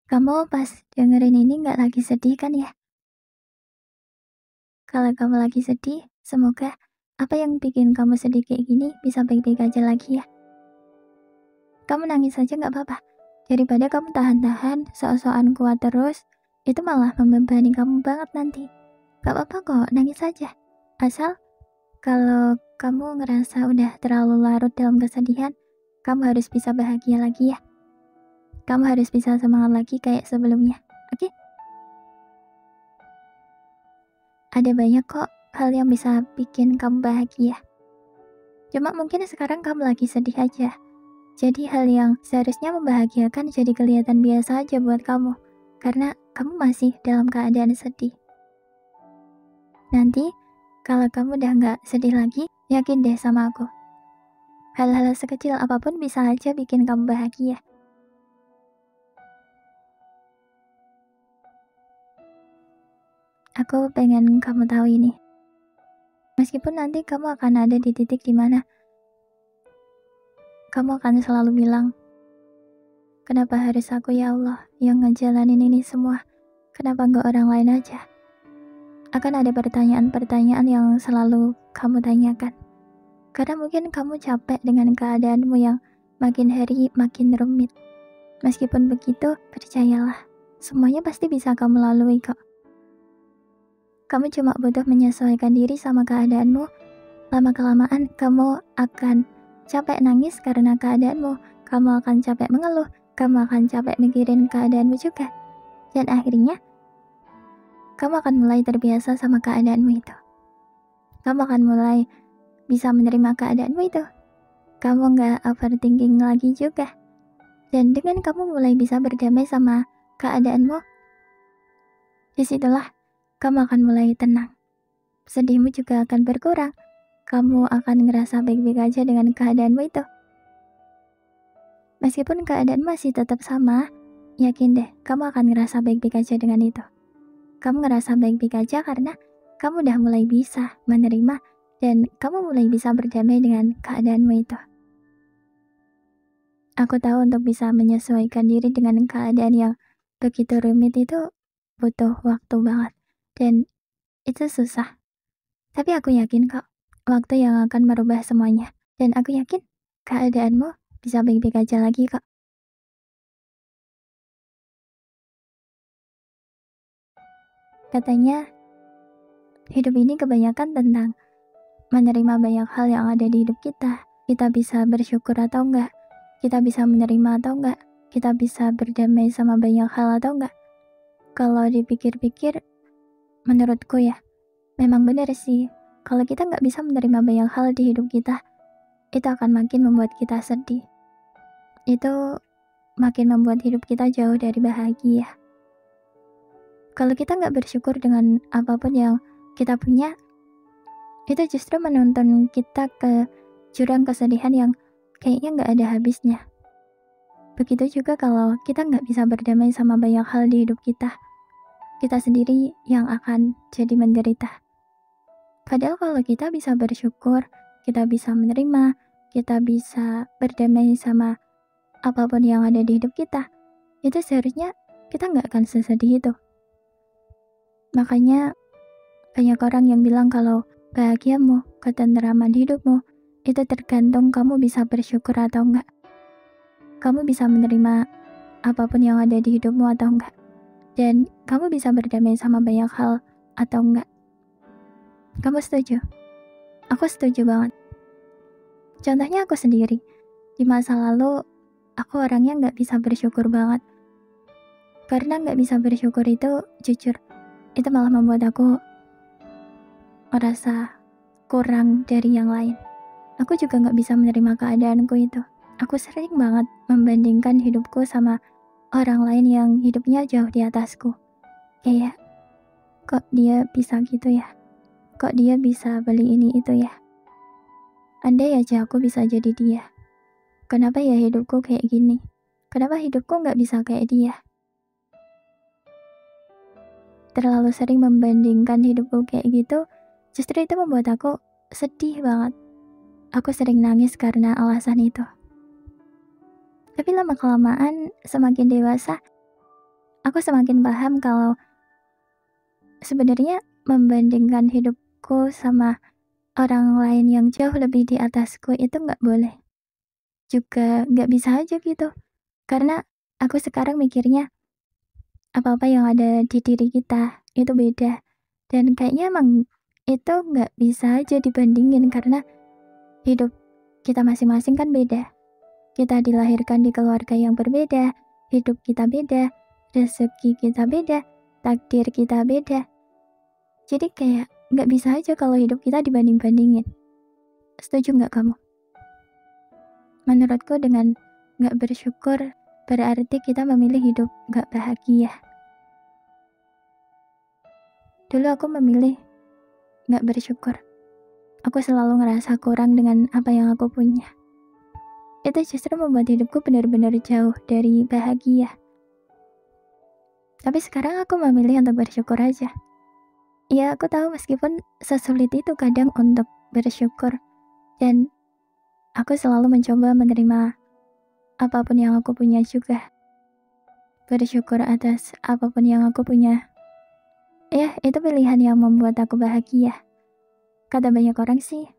Kamu pas dengerin ini nggak lagi sedih kan ya? Kalau kamu lagi sedih, semoga apa yang bikin kamu sedih kayak gini bisa baik-baik aja lagi ya. Kamu nangis aja nggak apa-apa. Daripada kamu tahan-tahan, sok-sokan kuat terus, itu malah membebani kamu banget nanti. Gak apa-apa kok, nangis aja. Asal kalau kamu ngerasa udah terlalu larut dalam kesedihan, kamu harus bisa bahagia lagi ya. Kamu harus bisa semangat lagi kayak sebelumnya. Oke? Ada banyak kok hal yang bisa bikin kamu bahagia. Cuma mungkin sekarang kamu lagi sedih aja. Jadi hal yang seharusnya membahagiakan jadi kelihatan biasa aja buat kamu. Karena kamu masih dalam keadaan sedih. Nanti, kalau kamu udah nggak sedih lagi, yakin deh sama aku. Hal-hal sekecil apapun bisa aja bikin kamu bahagia. Aku pengen kamu tahu ini. Meskipun nanti kamu akan ada di titik dimana kamu akan selalu bilang, kenapa harus aku ya Allah yang ngejalanin ini semua? Kenapa nggak orang lain aja? Akan ada pertanyaan-pertanyaan yang selalu kamu tanyakan. Karena mungkin kamu capek dengan keadaanmu yang makin hari makin rumit. Meskipun begitu, percayalah, semuanya pasti bisa kamu lalui kok. Kamu cuma butuh menyesuaikan diri sama keadaanmu. Lama-kelamaan kamu akan capek nangis karena keadaanmu. Kamu akan capek mengeluh. Kamu akan capek mikirin keadaanmu juga. Dan akhirnya, kamu akan mulai terbiasa sama keadaanmu itu. Kamu akan mulai bisa menerima keadaanmu itu. Kamu nggak overthinking lagi juga. Dan dengan kamu mulai bisa berdamai sama keadaanmu, disitulah kamu akan mulai tenang. Sedihmu juga akan berkurang. Kamu akan ngerasa baik-baik aja dengan keadaanmu itu. Meskipun keadaan masih tetap sama, yakin deh, kamu akan ngerasa baik-baik aja dengan itu. Kamu ngerasa baik-baik aja karena kamu udah mulai bisa menerima dan kamu mulai bisa berdamai dengan keadaanmu itu. Aku tahu untuk bisa menyesuaikan diri dengan keadaan yang begitu rumit itu butuh waktu banget. Dan itu susah. Tapi aku yakin kok, waktu yang akan merubah semuanya. Dan aku yakin keadaanmu bisa baik-baik aja lagi kok. Katanya, hidup ini kebanyakan tentang menerima banyak hal yang ada di hidup kita. Kita bisa bersyukur atau enggak. Kita bisa menerima atau enggak. Kita bisa berdamai sama banyak hal atau enggak. Kalau dipikir-pikir, menurutku ya, memang benar sih. Kalau kita nggak bisa menerima banyak hal di hidup kita, itu akan makin membuat kita sedih. Itu makin membuat hidup kita jauh dari bahagia. Kalau kita nggak bersyukur dengan apapun yang kita punya, itu justru menuntun kita ke jurang kesedihan yang kayaknya nggak ada habisnya. Begitu juga kalau kita nggak bisa berdamai sama banyak hal di hidup kita sendiri yang akan jadi menderita. Padahal kalau kita bisa bersyukur, kita bisa menerima, kita bisa berdamai sama apapun yang ada di hidup kita, itu seharusnya kita nggak akan sesedih itu. Makanya banyak orang yang bilang kalau bahagiamu, ketenteraman hidupmu, itu tergantung kamu bisa bersyukur atau enggak. Kamu bisa menerima apapun yang ada di hidupmu atau enggak. Dan kamu bisa berdamai sama banyak hal atau enggak. Kamu setuju? Aku setuju banget. Contohnya aku sendiri. Di masa lalu, aku orangnya nggak bisa bersyukur banget. Karena nggak bisa bersyukur itu, jujur, itu malah membuat aku merasa kurang dari yang lain. Aku juga nggak bisa menerima keadaanku itu. Aku sering banget membandingkan hidupku sama orang lain yang hidupnya jauh di atasku. Kayak, kok dia bisa gitu ya? Kok dia bisa beli ini itu ya? Andai aja aku bisa jadi dia. Kenapa ya hidupku kayak gini? Kenapa hidupku nggak bisa kayak dia? Terlalu sering membandingkan hidupku kayak gitu, justru itu membuat aku sedih banget. Aku sering nangis karena alasan itu. Tapi lama-kelamaan, semakin dewasa, aku semakin paham kalau sebenarnya membandingkan hidupku sama orang lain yang jauh lebih di atasku itu nggak boleh. Juga nggak bisa aja gitu. Karena aku sekarang mikirnya apa-apa yang ada di diri kita itu beda. Dan kayaknya emang itu nggak bisa aja dibandingin karena hidup kita masing-masing kan beda. Kita dilahirkan di keluarga yang berbeda, hidup kita beda, rezeki kita beda, takdir kita beda. Jadi kayak nggak bisa aja kalau hidup kita dibanding-bandingin. Setuju nggak kamu? Menurutku dengan nggak bersyukur berarti kita memilih hidup nggak bahagia. Dulu aku memilih nggak bersyukur. Aku selalu ngerasa kurang dengan apa yang aku punya. Itu justru membuat hidupku benar-benar jauh dari bahagia. Tapi sekarang aku memilih untuk bersyukur aja. Ya, aku tahu meskipun sesulit itu kadang untuk bersyukur. Dan aku selalu mencoba menerima apapun yang aku punya juga. Bersyukur atas apapun yang aku punya. Ya, itu pilihan yang membuat aku bahagia. Kata banyak orang sih,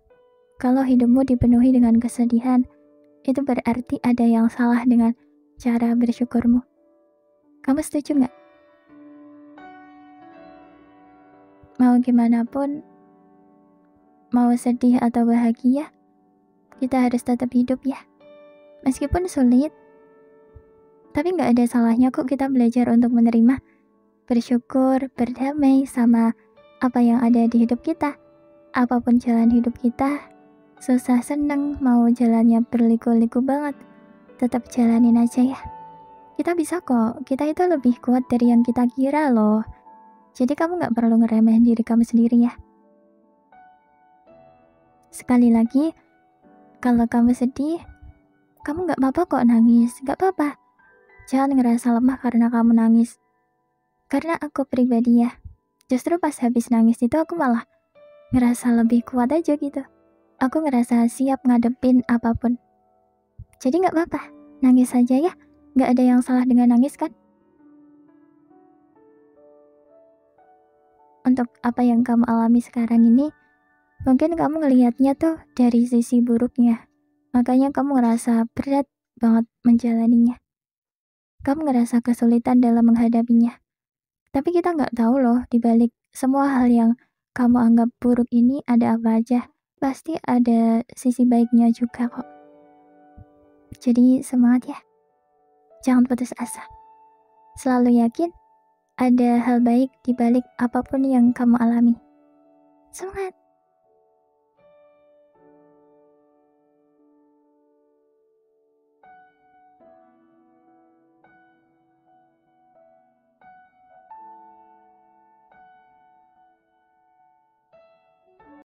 kalau hidupmu dipenuhi dengan kesedihan, itu berarti ada yang salah dengan cara bersyukurmu. Kamu setuju nggak? Mau gimana pun, mau sedih atau bahagia, kita harus tetap hidup ya. Meskipun sulit, tapi nggak ada salahnya kok kita belajar untuk menerima, bersyukur, berdamai sama apa yang ada di hidup kita. Apapun jalan hidup kita, susah seneng, mau jalannya berliku-liku banget, tetap jalanin aja ya. Kita bisa kok, kita itu lebih kuat dari yang kita kira loh. Jadi kamu gak perlu ngeremehin diri kamu sendiri ya. Sekali lagi, kalau kamu sedih, kamu gak apa-apa kok nangis, gak apa-apa. Jangan ngerasa lemah karena kamu nangis. Karena aku pribadi ya, justru pas habis nangis itu aku malah ngerasa lebih kuat aja gitu. Aku ngerasa siap ngadepin apapun. Jadi gak apa-apa, nangis aja ya. Gak ada yang salah dengan nangis kan? Untuk apa yang kamu alami sekarang ini, mungkin kamu ngelihatnya tuh dari sisi buruknya. Makanya kamu ngerasa berat banget menjalaninya. Kamu ngerasa kesulitan dalam menghadapinya. Tapi kita gak tahu loh, dibalik semua hal yang kamu anggap buruk ini ada apa aja. Pasti ada sisi baiknya juga kok. Jadi semangat ya. Jangan putus asa. Selalu yakin ada hal baik di balik apapun yang kamu alami. Semangat!